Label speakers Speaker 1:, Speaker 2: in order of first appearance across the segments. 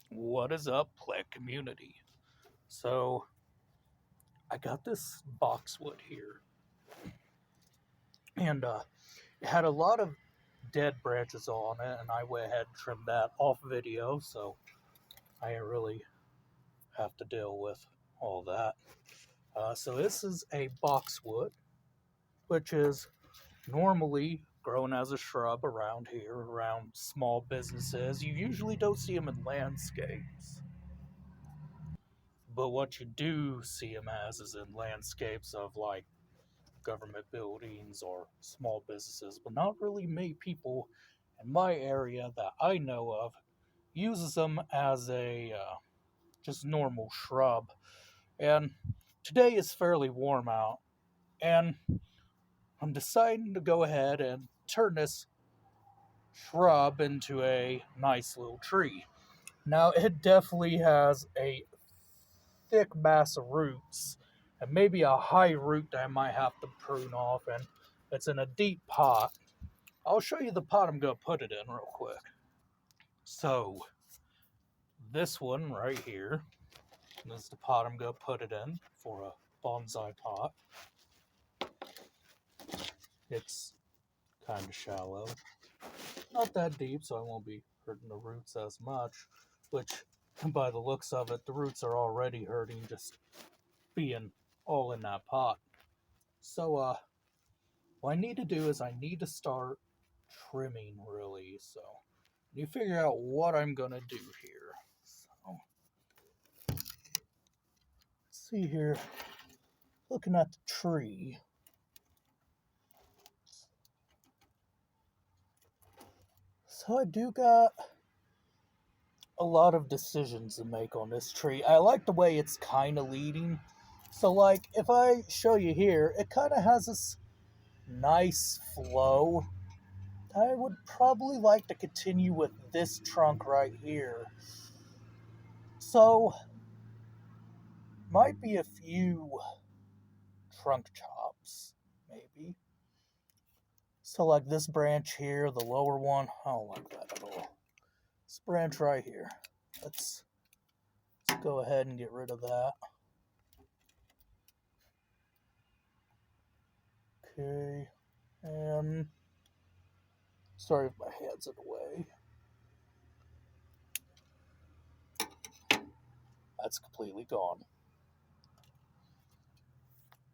Speaker 1: What is up, plant community? So, I got this boxwood here, and it had a lot of dead branches on it, and I went ahead and trimmed that off video, so I didn't really have to deal with all that. So, this is a boxwood, which is normally grown as a shrub around here, around small businesses. You usually don't see them in landscapes. But what you do see them as is in landscapes of like government buildings or small businesses, but not really many people in my area that I know of uses them as a just normal shrub. And today is fairly warm out, and I'm deciding to go ahead and turn this shrub into a nice little tree. Now, it definitely has a thick mass of roots and maybe a high root that I might have to prune off, and it's in a deep pot. I'll show you the pot I'm going to put it in real quick. So, this one right here is the pot I'm going to put it in for a bonsai pot. It's kind of shallow. Not that deep, so I won't be hurting the roots as much, which, by the looks of it, the roots are already hurting just being all in that pot. So, what I need to do is I need to start trimming, really. So, you figure out what I'm going to do here. So, let's see here. Looking at the tree. So, I do got a lot of decisions to make on this tree. I like the way it's kind of leading. So, like, if I show you here, it kind of has this nice flow. I would probably like to continue with this trunk right here. So, might be a few trunk chops, maybe. So, like this branch here, the lower one, I don't like that at all. This branch right here, let's go ahead and get rid of that. Okay, and sorry if my hand's in the way. That's completely gone.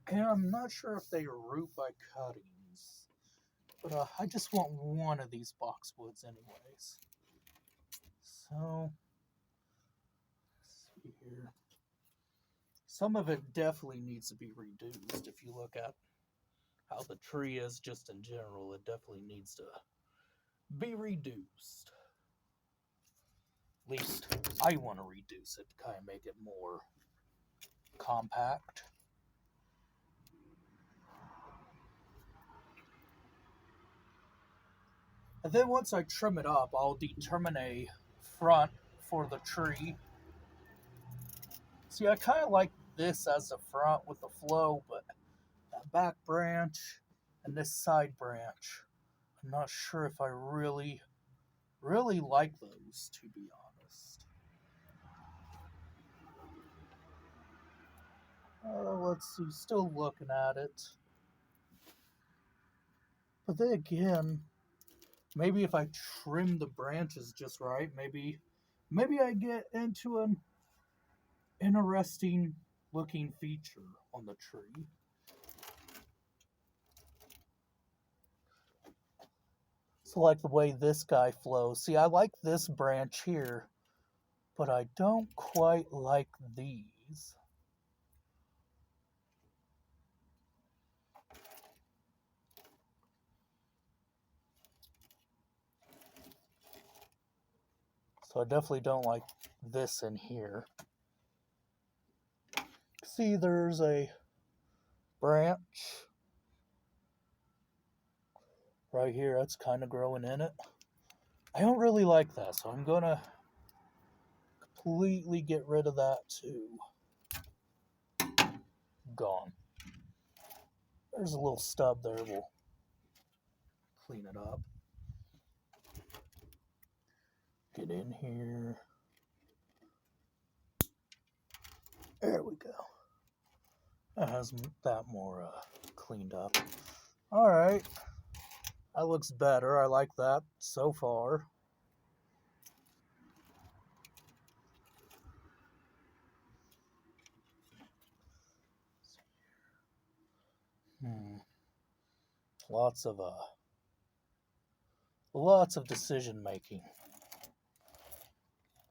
Speaker 1: And I'm not sure if they root by cuttings, but I just want one of these boxwoods anyways. So, let's see here. Some of it definitely needs to be reduced. If you look at how the tree is just in general, it definitely needs to be reduced. At least I want to reduce it to kind of make it more compact. And then once I trim it up, I'll determine a front for the tree. See, I kind of like this as the front with the flow, but that back branch and this side branch, I'm not sure if I really like those, to be honest. Let's see, still looking at it. But then again, maybe if I trim the branches just right, maybe I get into an interesting looking feature on the tree. So like the way this guy flows. See, I like this branch here, but I don't quite like these. So I definitely don't like this in here. See, there's a branch right here that's kind of growing in it. I don't really like that, so I'm going to completely get rid of that too. Gone. There's a little stub there. We'll clean it up. Get in here. There we go. That has that more cleaned up. Alright. That looks better. I like that so far. Lots of decision making.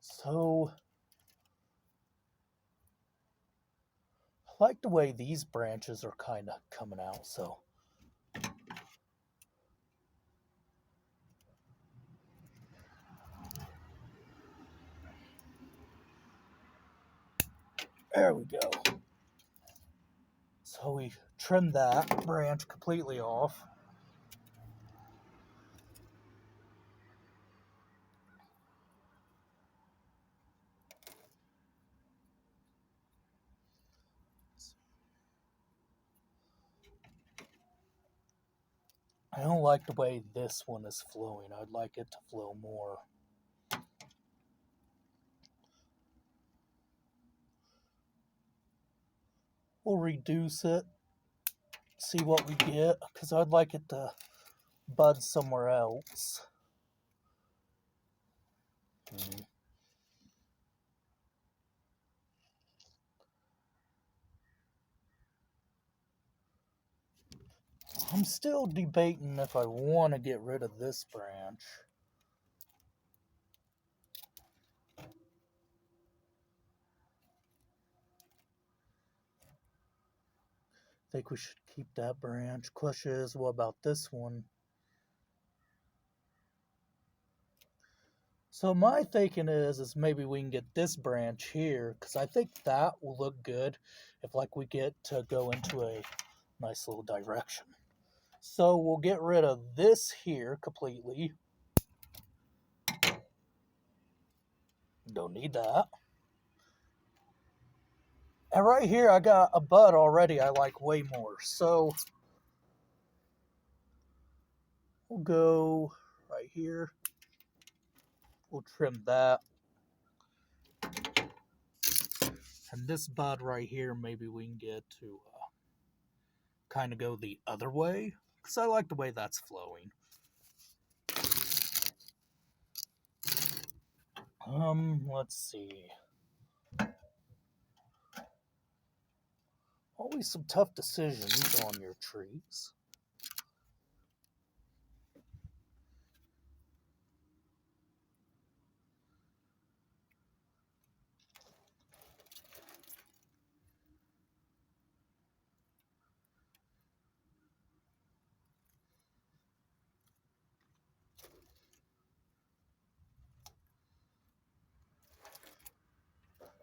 Speaker 1: So I like the way these branches are kind of coming out, so there we go. So we trimmed that branch completely off. I don't like the way this one is flowing. I'd like it to flow more. We'll reduce it, see what we get, because I'd like it to bud somewhere else. I'm still debating if I want to get rid of this branch. I think we should keep that branch. Question is, what about this one? So my thinking is maybe we can get this branch here, because I think that will look good if like we get to go into a nice little direction. So we'll get rid of this here completely. Don't need that. And right here I got a bud already I like way more. So we'll go right here. We'll trim that. And this bud right here, maybe we can get to kind of go the other way, because I like the way that's flowing. Let's see. Always some tough decisions on your trees.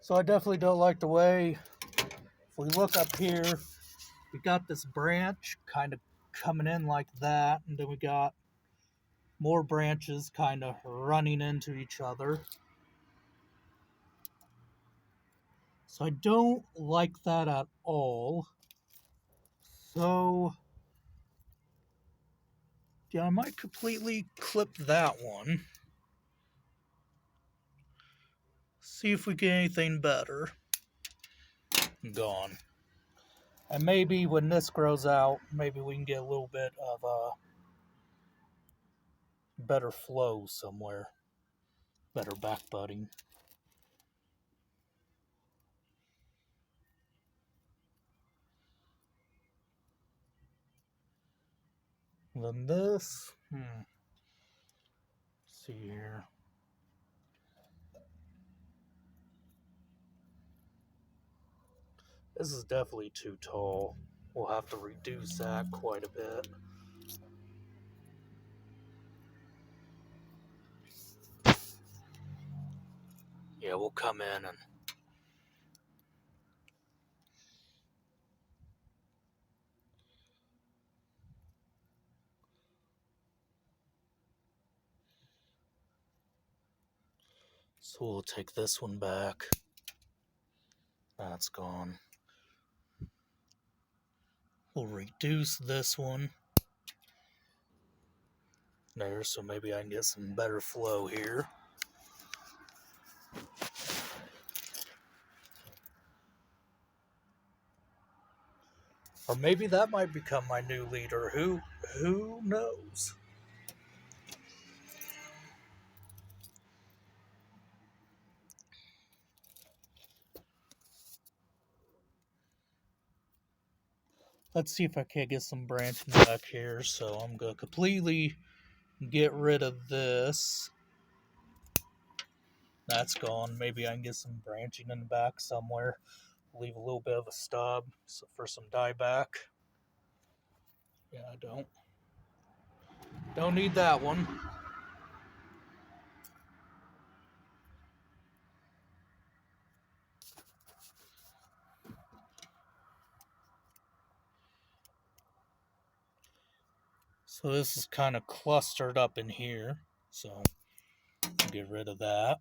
Speaker 1: So I definitely don't like the way, if we look up here, we got this branch kind of coming in like that, and then we got more branches kind of running into each other. So I don't like that at all. So yeah, I might completely clip that one. See if we get anything better. Gone. And maybe when this grows out, maybe we can get a little bit of a better flow somewhere. Better back budding. Then this. Let's see here. This is definitely too tall. We'll have to reduce that quite a bit. Yeah, we'll come in and so we'll take this one back. That's gone. We'll reduce this one. There, so maybe I can get some better flow here. Or maybe that might become my new leader. Who knows? Let's see if I can't get some branching back here. So I'm gonna completely get rid of this. That's gone. Maybe I can get some branching in the back somewhere. Leave a little bit of a stub for some dieback. Yeah, I don't need that one. So this is kind of clustered up in here. So get rid of that.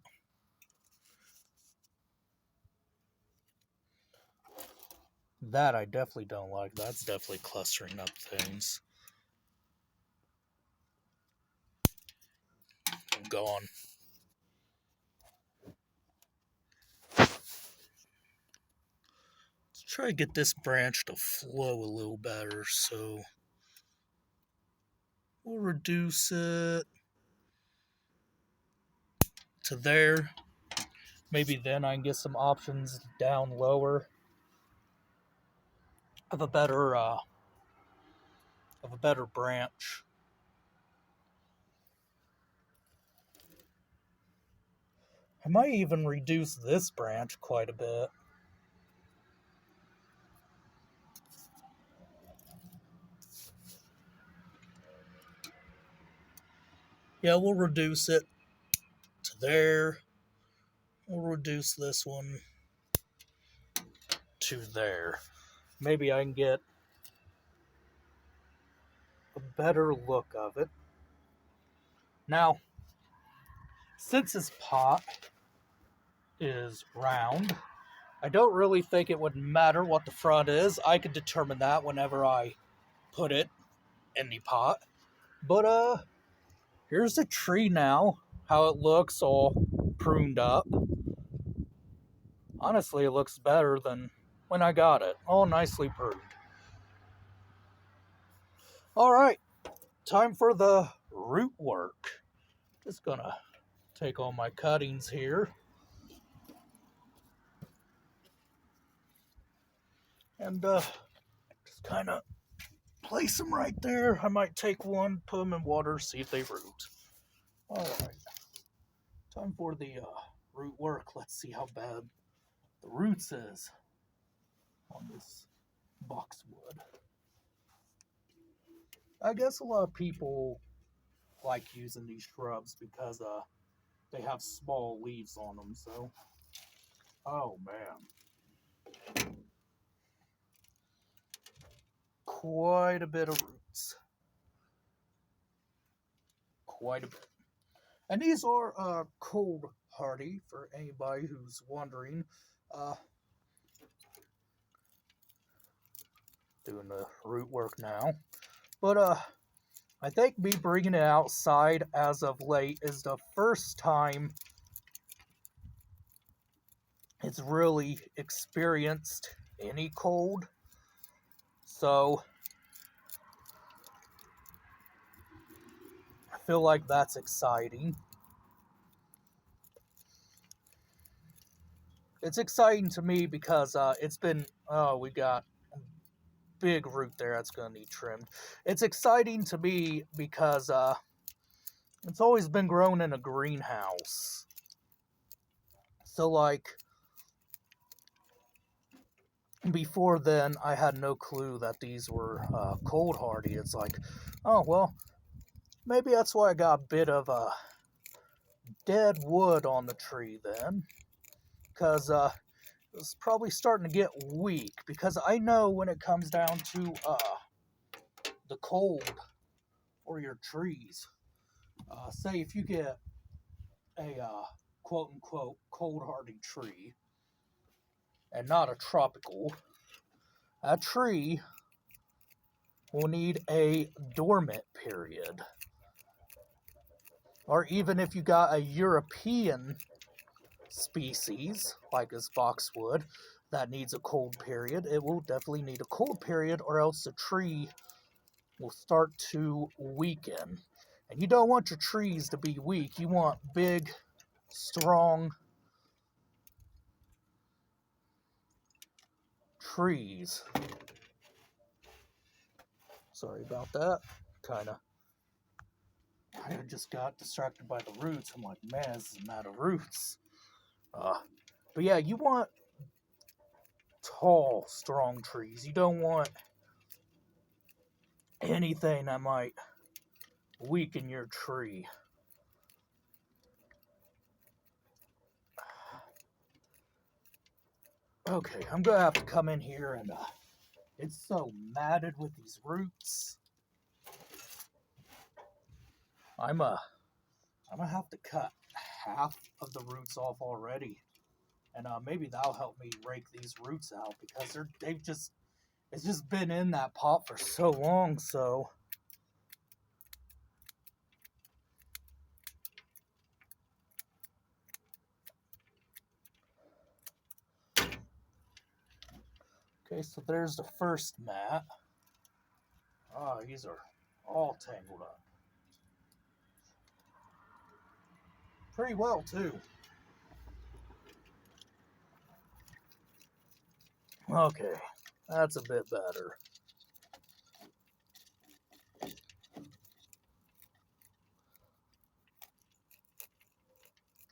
Speaker 1: That I definitely don't like. That's definitely clustering up things. I'm gone. Let's try to get this branch to flow a little better. So we'll reduce it to there. Maybe then I can get some options down lower of a better branch. I might even reduce this branch quite a bit. Yeah, we'll reduce it to there. We'll reduce this one to there. Maybe I can get a better look of it. Now, since this pot is round, I don't really think it would matter what the front is. I could determine that whenever I put it in the pot. But here's the tree now, how it looks all pruned up. Honestly, it looks better than when I got it, all nicely pruned. All right, time for the root work. Just gonna take all my cuttings here and just kind of place them right there. I might take one, put them in water, see if they root. All right, time for the root work. Let's see how bad the roots is on this boxwood. I guess a lot of people like using these shrubs because they have small leaves on them. So, oh man, quite a bit of roots, quite a bit. And these are cold hardy for anybody who's wondering. Doing the root work now, but I think me bringing it outside as of late is the first time it's really experienced any cold. So I feel like that's exciting. It's exciting to me because it's been, we got a big root there that's going to need trimmed. It's exciting to me because it's always been grown in a greenhouse. So, like, before then, I had no clue that these were cold hardy. It's like, oh, well, maybe that's why I got a bit of dead wood on the tree then. Because it's probably starting to get weak. Because I know when it comes down to the cold for your trees, say if you get a quote-unquote cold hardy tree, and not a tropical, a tree will need a dormant period. Or even if you got a European species, like this boxwood, that needs a cold period. It will definitely need a cold period, or else the tree will start to weaken. And you don't want your trees to be weak. You want big, strong trees. Sorry about that. I just got distracted by the roots. I'm like, man, this is out of roots. But yeah, you want tall, strong trees. You don't want anything that might weaken your tree. Okay, I'm gonna have to come in here and it's so matted with these roots. I'm gonna have to cut half of the roots off already, and maybe that'll help me rake these roots out because it's just been in that pot for so long. So okay, so there's the first mat. These are all tangled up pretty well too. Okay, that's a bit better.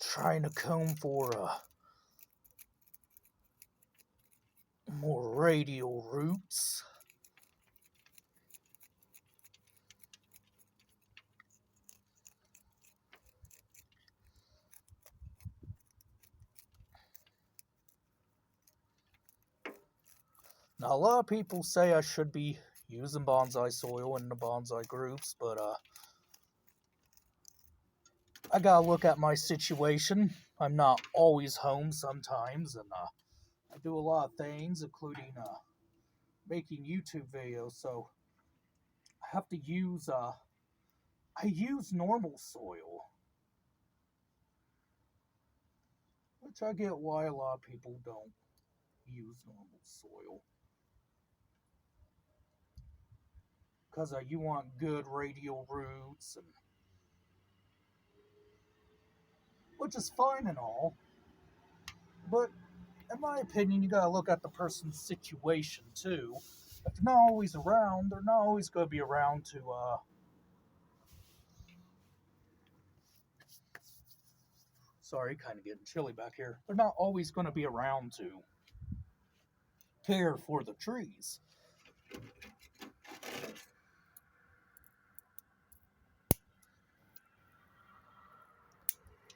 Speaker 1: Trying to comb for more radial roots. Now, a lot of people say I should be using bonsai soil in the bonsai groups, but I gotta look at my situation. I'm not always home sometimes, and I do a lot of things, including making YouTube videos, so I have to use, I use normal soil, which I get why a lot of people don't use normal soil. Because you want good radial roots, and which is fine and all, but in my opinion, you gotta look at the person's situation too. If they're not always around, they're not always gonna be around to, sorry, kind of getting chilly back here. They're not always gonna be around to care for the trees.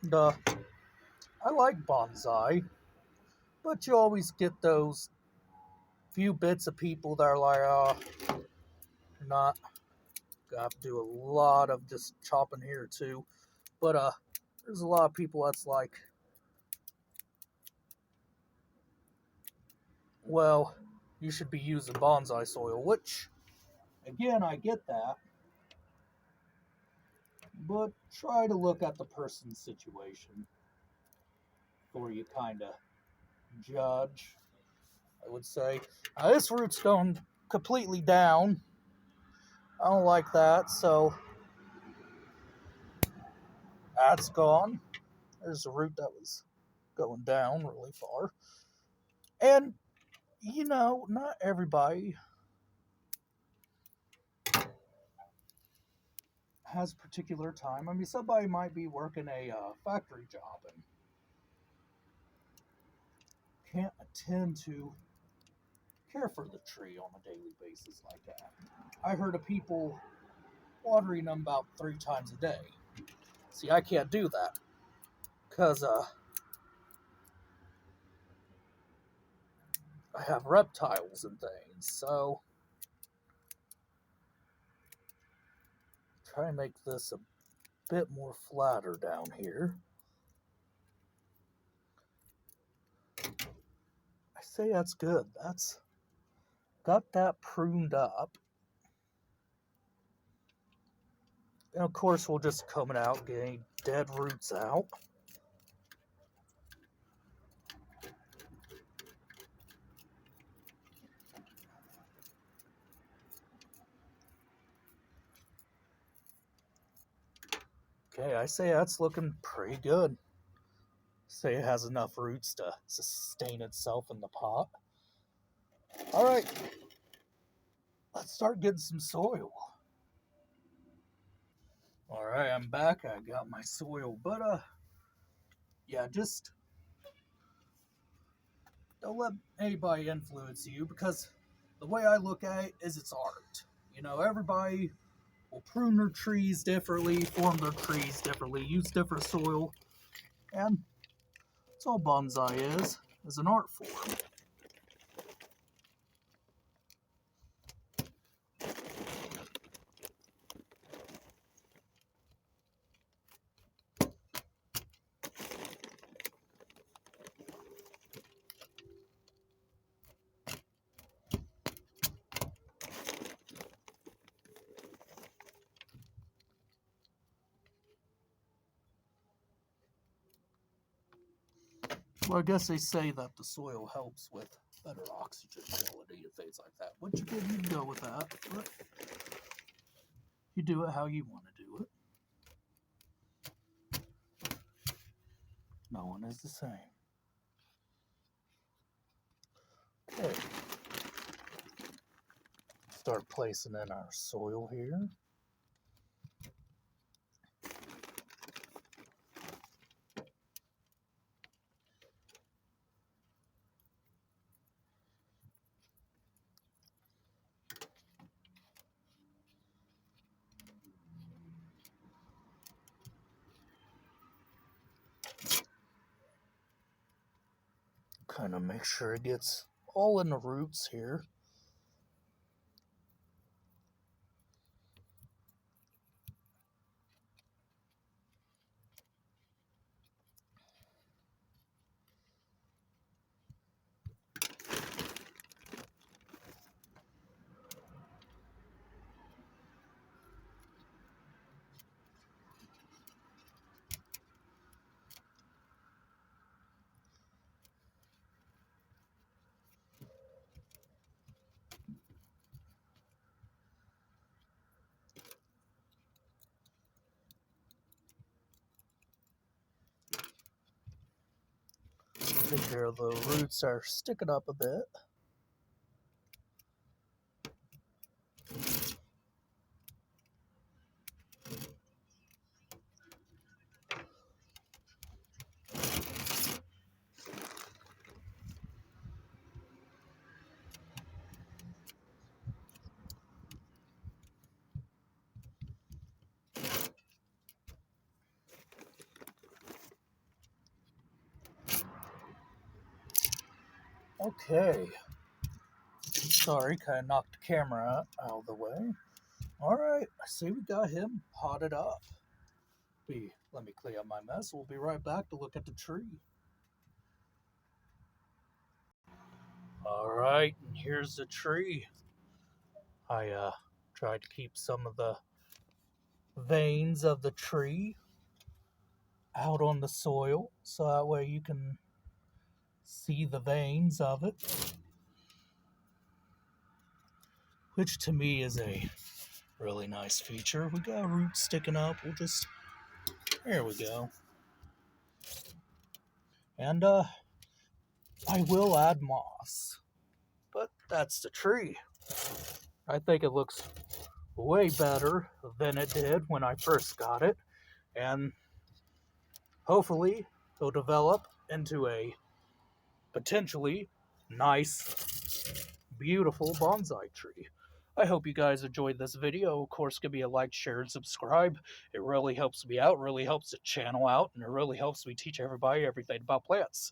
Speaker 1: And, I like bonsai, but you always get those few bits of people that are like, you're not gonna have to do a lot of just chopping here too. But there's a lot of people that's like, well, you should be using bonsai soil, which again I get that. But try to look at the person's situation before you kind of judge, I would say. Now, this root's going completely down. I don't like that, so that's gone. There's a root that was going down really far. And, you know, not everybody has particular time. I mean, somebody might be working a factory job and can't attend to care for the tree on a daily basis like that. I heard of people watering them about 3 times a day. See, I can't do that because I have reptiles and things. So try and make this a bit more flatter down here. I say that's good. That's got that pruned up. And of course, we'll just comb it out, get any dead roots out. Okay, I say that's looking pretty good. Say it has enough roots to sustain itself in the pot. All right, let's start getting some soil. All right, I'm back. I got my soil, but yeah, just don't let anybody influence you, because the way I look at it is it's art. You know, everybody will prune their trees differently, form their trees differently, use different soil, and that's all bonsai is an art form. Well, I guess they say that the soil helps with better oxygen quality and things like that. Which again, you can go with that, but you do it how you want to do it. No one is the same. Okay. Start placing in our soil here. Kind of make sure it gets all in the roots here. Take care of the roots are sticking up a bit. Okay. Sorry, kind of knocked the camera out of the way. Alright, I see we got him potted up. Let me clean up my mess. We'll be right back to look at the tree. Alright, and here's the tree. I tried to keep some of the veins of the tree out on the soil, so that way you can see the veins of it, which to me is a really nice feature. We got roots sticking up. There we go. And I will add moss, but that's the tree. I think it looks way better than it did when I first got it, and hopefully it'll develop into a potentially nice, beautiful bonsai tree. I hope you guys enjoyed this video. Of course, give me a like, share, and subscribe. It really helps me out, really helps the channel out, and it really helps me teach everybody everything about plants.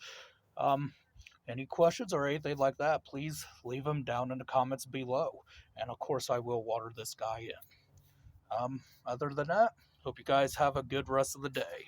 Speaker 1: Any questions or anything like that, please leave them down in the comments below. And of course, I will water this guy in. Other than that, hope you guys have a good rest of the day.